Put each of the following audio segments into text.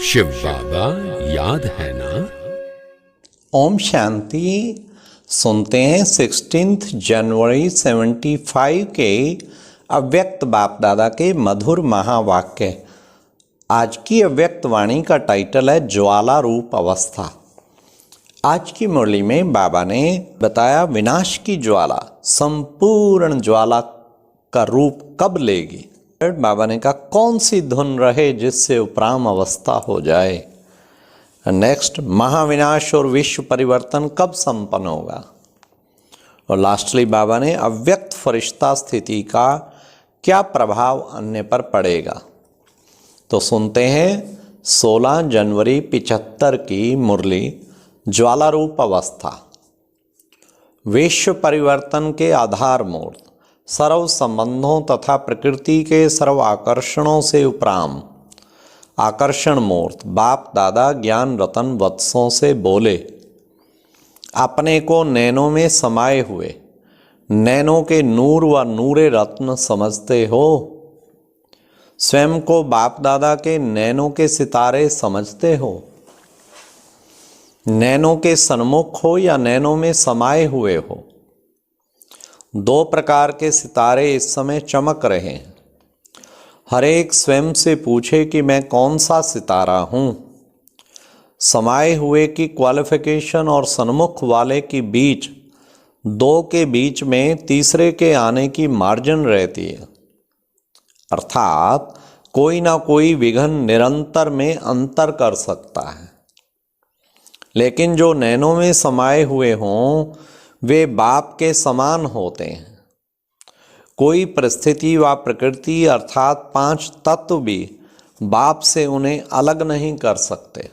शिव बाबा याद है ना। ओम शांति। सुनते हैं 16 जनवरी 75 के अव्यक्त बाप दादा के मधुर महावाक्य। आज की अव्यक्त वाणी का टाइटल है ज्वाला रूप अवस्था। आज की मुरली में बाबा ने बताया विनाश की ज्वाला संपूर्ण ज्वाला का रूप कब लेगी। बाबा ने कहा कौन सी धुन रहे जिससे उपराम अवस्था हो जाए। नेक्स्ट, महाविनाश और विश्व परिवर्तन कब संपन्न होगा। और लास्टली बाबा ने अव्यक्त फरिश्ता स्थिति का क्या प्रभाव अन्य पर पड़ेगा। तो सुनते हैं 16 जनवरी 75 की मुरली ज्वाला रूप अवस्था। विश्व परिवर्तन के आधार मूर्त सर्व संबंधों तथा प्रकृति के सर्व आकर्षणों से उपराम आकर्षण मूर्त बाप दादा ज्ञान रतन वत्सों से बोले, अपने को नैनों में समाये हुए नैनों के नूर व नूरे रत्न समझते हो। स्वयं को बाप दादा के नैनों के सितारे समझते हो। नैनों के सन्मुख हो या नैनों में समाये हुए हो। दो प्रकार के सितारे इस समय चमक रहे हैं। हर एक स्वयं से पूछे कि मैं कौन सा सितारा हूँ। समाये हुए की क्वालिफिकेशन और सन्मुख वाले की बीच, दो के बीच में तीसरे के आने की मार्जिन रहती है। अर्थात कोई ना कोई विघ्न निरंतर में अंतर कर सकता है। लेकिन जो नैनों में समाये हुए हों वे बाप के समान होते हैं। कोई परिस्थिति व प्रकृति अर्थात 5 तत्व भी बाप से उन्हें अलग नहीं कर सकते।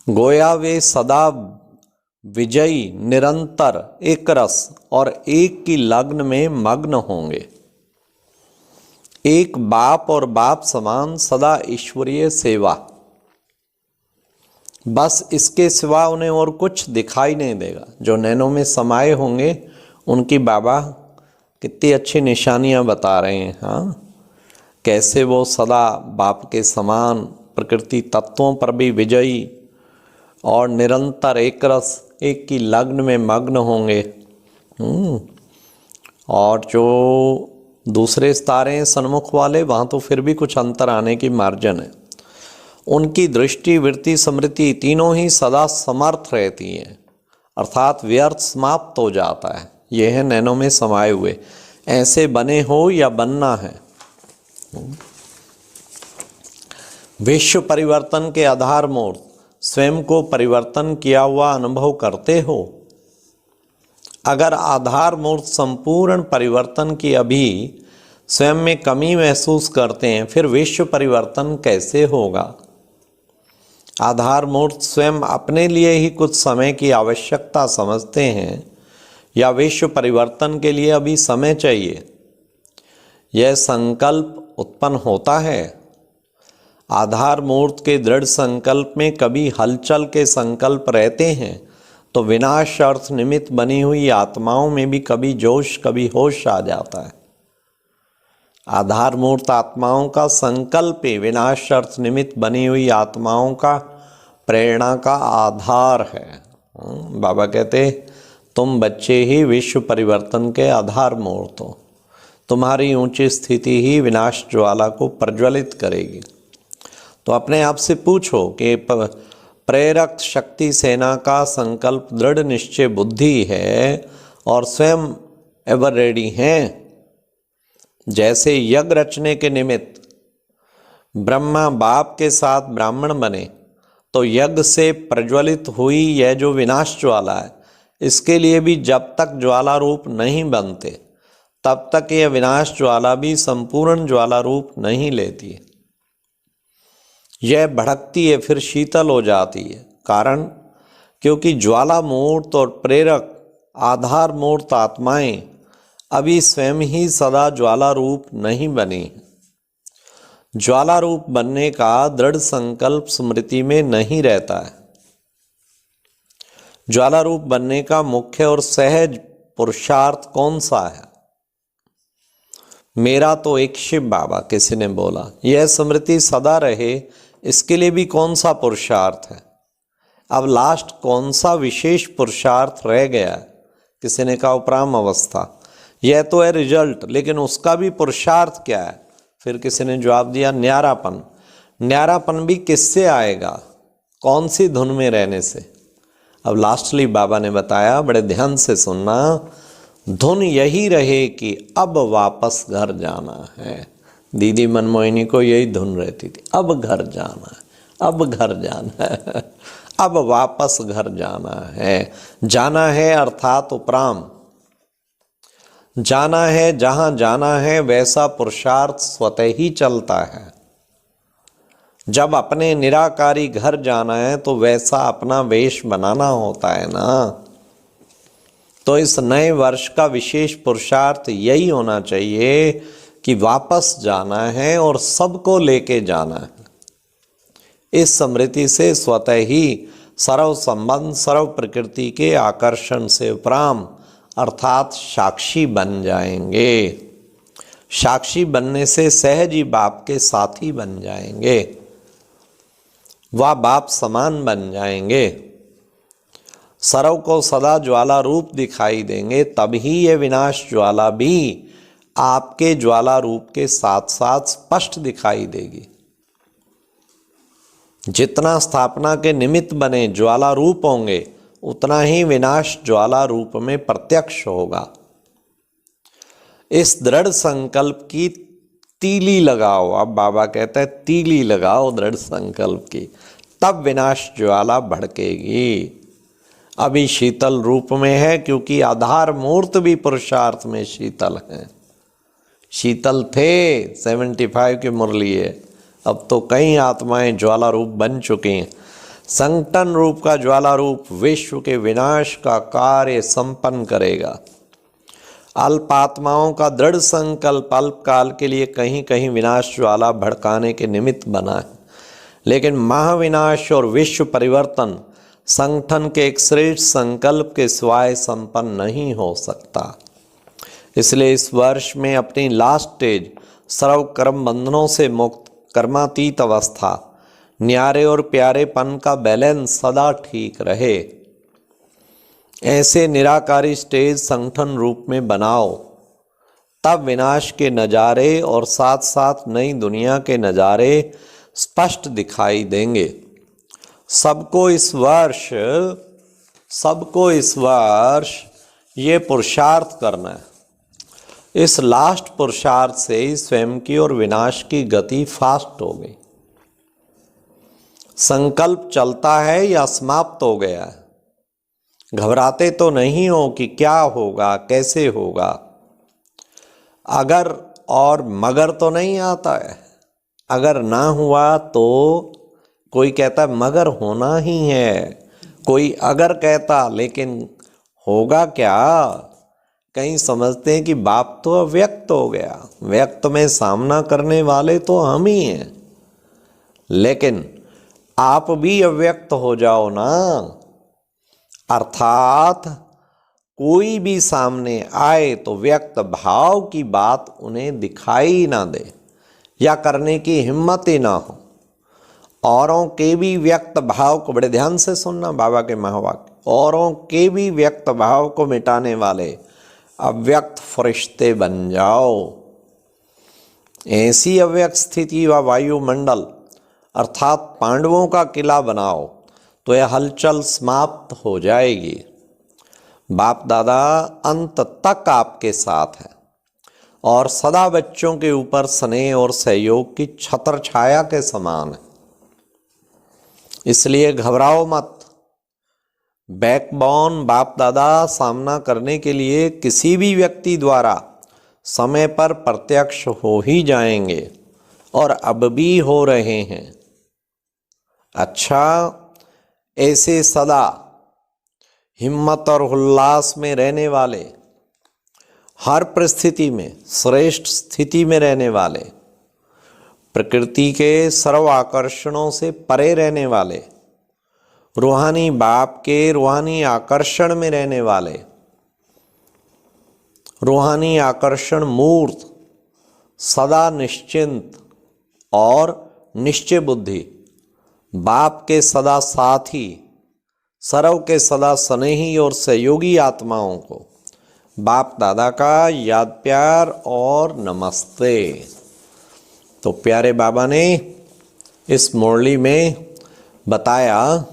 गोया वे सदा विजयी निरंतर एक रस और एक की लग्न में मग्न होंगे। एक बाप और बाप समान सदा ईश्वरीय सेवा, बस इसके सिवा उन्हें और कुछ दिखाई नहीं देगा। जो नैनों में समाये होंगे उनकी बाबा कितनी अच्छी निशानियां बता रहे हैं। हाँ, कैसे वो सदा बाप के समान प्रकृति तत्वों पर भी विजयी और निरंतर एक रस एक की लग्न में मग्न होंगे। और जो दूसरे सितारे हैं सन्मुख वाले, वहाँ तो फिर भी कुछ अंतर आने की मार्जिन है। उनकी दृष्टि वृत्ति स्मृति तीनों ही सदा समर्थ रहती है, अर्थात व्यर्थ समाप्त हो जाता है। यह है नैनों में समाये हुए। ऐसे बने हो या बनना है। विश्व परिवर्तन के आधार मूर्त स्वयं को परिवर्तन किया हुआ अनुभव करते हो। अगर आधार मूर्त संपूर्ण परिवर्तन की अभी स्वयं में कमी महसूस करते हैं, फिर विश्व परिवर्तन कैसे होगा। आधार मूर्त स्वयं अपने लिए ही कुछ समय की आवश्यकता समझते हैं या विश्व परिवर्तन के लिए अभी समय चाहिए। यह संकल्प उत्पन्न होता है। आधार मूर्त के दृढ़ संकल्प में कभी हलचल के संकल्प रहते हैं, तो विनाश अर्थ निमित्त बनी हुई आत्माओं में भी कभी जोश कभी होश आ जाता है। आधार मूर्त आत्माओं का संकल्प ही विनाश अर्थ निमित्त बनी हुई आत्माओं का प्रेरणा का आधार है। बाबा कहते तुम बच्चे ही विश्व परिवर्तन के आधार मूर्त हो। तुम्हारी ऊंची स्थिति ही विनाश ज्वाला को प्रज्वलित करेगी। तो अपने आप से पूछो कि प्रेरक शक्ति सेना का संकल्प दृढ़ निश्चय बुद्धि है और स्वयं एवर रेडी हैं। जैसे यज्ञ रचने के निमित्त ब्रह्मा बाप के साथ ब्राह्मण बने, तो यज्ञ से प्रज्वलित हुई यह जो विनाश ज्वाला है, इसके लिए भी जब तक ज्वाला रूप नहीं बनते तब तक यह विनाश ज्वाला भी संपूर्ण ज्वाला रूप नहीं लेती है। यह भड़कती है, फिर शीतल हो जाती है। कारण क्योंकि ज्वाला मूर्त और प्रेरक आधार मूर्त आत्माएं अभी स्वयं ही सदा ज्वाला रूप नहीं बनी। ज्वाला रूप बनने का दृढ़ संकल्प स्मृति में नहीं रहता है। ज्वाला रूप बनने का मुख्य और सहज पुरुषार्थ कौन सा है। मेरा तो एक शिव बाबा, किसी ने बोला। यह स्मृति सदा रहे इसके लिए भी कौन सा पुरुषार्थ है? अब लास्ट कौन सा विशेष पुरुषार्थ रह गया है? किसी ने कहा उपराम अवस्था, यह तो है रिजल्ट, लेकिन उसका भी पुरुषार्थ क्या है? फिर किसी ने जवाब दिया न्यारापन। न्यारापन भी किससे आएगा? कौन सी धुन में रहने से? अब लास्टली बाबा ने बताया, बड़े ध्यान से सुनना, धुन यही रहे कि अब वापस घर जाना है। दीदी मनमोहिनी को यही धुन रहती थी, अब घर जाना है, अब घर जाना है, अब वापस घर जाना है। जाना है अर्थात उपराम, जाना है, जहां जाना है वैसा पुरुषार्थ स्वतः ही चलता है। जब अपने निराकारी घर जाना है तो वैसा अपना वेश बनाना होता है ना। तो इस नए वर्ष का विशेष पुरुषार्थ यही होना चाहिए कि वापस जाना है और सबको लेके जाना है। इस स्मृति से स्वतः ही सर्व संबंध सर्व प्रकृति के आकर्षण से उपराम अर्थात साक्षी बन जाएंगे। साक्षी बनने से सहज ही बाप के साथी बन जाएंगे, वह बाप समान बन जाएंगे, सर्व को सदा ज्वाला रूप दिखाई देंगे। तभी ये विनाश ज्वाला भी आपके ज्वाला रूप के साथ साथ स्पष्ट दिखाई देगी। जितना स्थापना के निमित्त बने ज्वाला रूप होंगे, उतना ही विनाश ज्वाला रूप में प्रत्यक्ष होगा। इस दृढ़ संकल्प की तीली लगाओ। अब बाबा कहता है तीली लगाओ दृढ़ संकल्प की, तब विनाश ज्वाला भड़केगी। अभी शीतल रूप में है क्योंकि आधार मूर्त भी पुरुषार्थ में शीतल है। शीतल थे 75 की मुरली है, अब तो कई आत्माएं ज्वाला रूप बन चुकी हैं। संगठन रूप का ज्वाला रूप विश्व के विनाश का कार्य संपन्न करेगा। अल्प आत्माओं का दृढ़ संकल्प अल्प काल के लिए कहीं कहीं विनाश ज्वाला भड़काने के निमित्त बना है, लेकिन महाविनाश और विश्व परिवर्तन संगठन के एक श्रेष्ठ संकल्प के सिवाय संपन्न नहीं हो सकता। इसलिए इस वर्ष में अपनी लास्ट स्टेज सर्व कर्म बंधनों से मुक्त कर्मातीत अवस्था, न्यारे और प्यारेपन का बैलेंस सदा ठीक रहे, ऐसे निराकारी स्टेज संगठन रूप में बनाओ। तब विनाश के नज़ारे और साथ साथ नई दुनिया के नज़ारे स्पष्ट दिखाई देंगे। सबको इस वर्ष ये पुरुषार्थ करना है। इस लास्ट पुरुषार्थ से ही स्वयं की और विनाश की गति फास्ट हो गई। संकल्प चलता है या समाप्त हो गया है? घबराते तो नहीं हो कि क्या होगा कैसे होगा, अगर और मगर तो नहीं आता है। अगर ना हुआ तो कोई कहता मगर होना ही है, कोई अगर कहता लेकिन होगा क्या। कहीं समझते हैं कि बाप तो अव्यक्त हो गया, व्यक्त में सामना करने वाले तो हम ही हैं, लेकिन आप भी अव्यक्त हो जाओ ना। अर्थात कोई भी सामने आए तो व्यक्त भाव की बात उन्हें दिखाई ना दे या करने की हिम्मत ही ना हो। औरों के भी व्यक्त भाव को, बड़े ध्यान से सुनना बाबा के महावाक्य, औरों के भी व्यक्त भाव को मिटाने वाले अव्यक्त फरिश्ते बन जाओ। ऐसी अव्यक्त स्थिति व वायुमंडल अर्थात पांडवों का किला बनाओ तो यह हलचल समाप्त हो जाएगी। बाप दादा अंत तक आपके साथ है और सदा बच्चों के ऊपर स्नेह और सहयोग की छत्र छाया के समान है। इसलिए घबराओ मत। बैकबोन बाप दादा सामना करने के लिए किसी भी व्यक्ति द्वारा समय पर प्रत्यक्ष हो ही जाएंगे और अब भी हो रहे हैं। अच्छा, ऐसे सदा हिम्मत और उल्लास में रहने वाले, हर परिस्थिति में श्रेष्ठ स्थिति में रहने वाले, प्रकृति के सर्व आकर्षणों से परे रहने वाले, रूहानी बाप के रूहानी आकर्षण में रहने वाले, रूहानी आकर्षण मूर्त, सदा निश्चिंत और निश्चय बुद्धि बाप के सदा साथी, सर्व के सदा स्नेही और सहयोगी आत्माओं को बाप दादा का याद प्यार और नमस्ते। तो प्यारे बाबा ने इस मुरली में बताया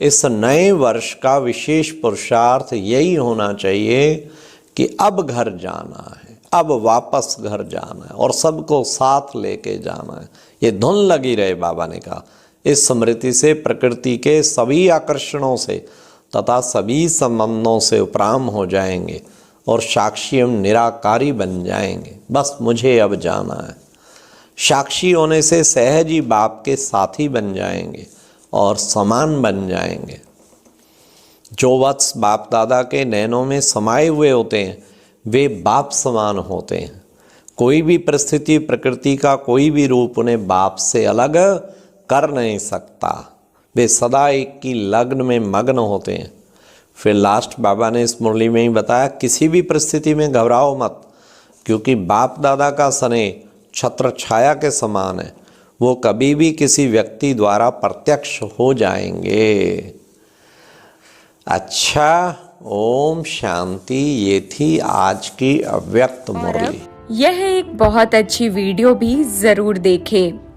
इस नए वर्ष का विशेष पुरुषार्थ यही होना चाहिए कि अब घर जाना है, अब वापस घर जाना है और सबको साथ लेके जाना है। ये धुन लगी रहे। बाबा ने कहा इस स्मृति से प्रकृति के सभी आकर्षणों से तथा सभी संबंधों से उपराम हो जाएंगे और साक्षी एवं निराकारी बन जाएंगे। बस मुझे अब जाना है। साक्षी होने से सहज ही बाप के साथी बन जाएंगे और समान बन जाएंगे। जो वत्स बाप दादा के नैनों में समाये हुए होते हैं वे बाप समान होते हैं। कोई भी परिस्थिति, प्रकृति का कोई भी रूप उन्हें बाप से अलग कर नहीं सकता। वे सदा एक की लग्न में मग्न होते हैं। फिर लास्ट बाबा ने इस मुरली में ही बताया किसी भी परिस्थिति में घबराओ मत, क्योंकि बाप दादा का स्नेह छत्र छाया के समान है। वो कभी भी किसी व्यक्ति द्वारा प्रत्यक्ष हो जाएंगे। अच्छा, ओम शांति। ये थी आज की अव्यक्त मुरली। यह एक बहुत अच्छी वीडियो भी जरूर देखें।